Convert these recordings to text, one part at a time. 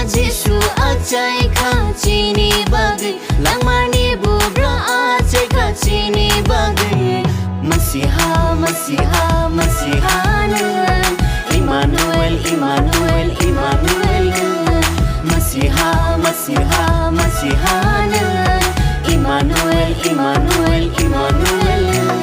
Jisu acai kacini bagai Langmani bubra acai kacini bagai Masiha, Masiha, Masihanan Immanuel, Immanuel, Immanuel Masiha, Masiha, Masihanan Immanuel, Immanuel, Immanuel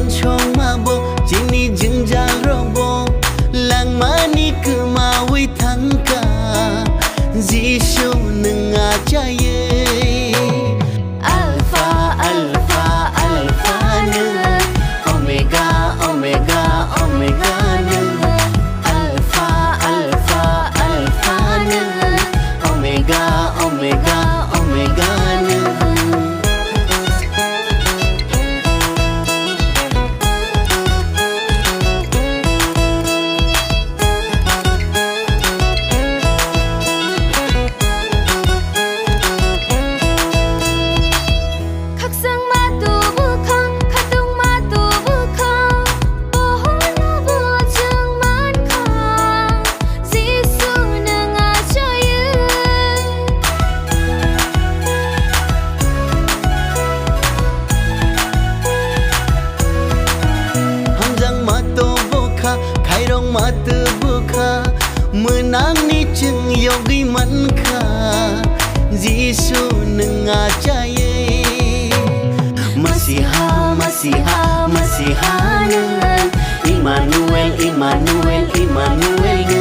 chong ma bo chini jingja robo lang mani kemawi thangka Jisu nenga jaye Alpha Alpha Alpha ne Omega Omega Omega ne Alpha Alpha Alpha ne Omega Omega Omega ne Khairong mata buka menang ni jeng yogi manka Jisu nenga jaye Masiha Masiha Masihanan Immanuel Immanuel Immanuel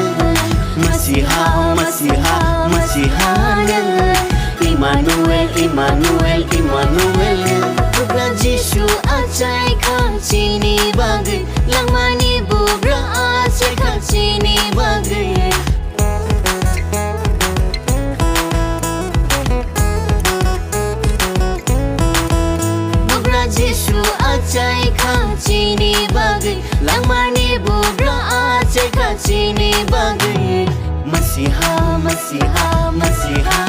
Masiha Masiha Masihanan Immanuel Immanuel Immanuel Bubra Jisu acai kacini bagai Langmani bubra acai kacini bagai Bubra Jisu acai kacini bagai Langmani bubra acai kacini bagai Masiha Masiha Masiha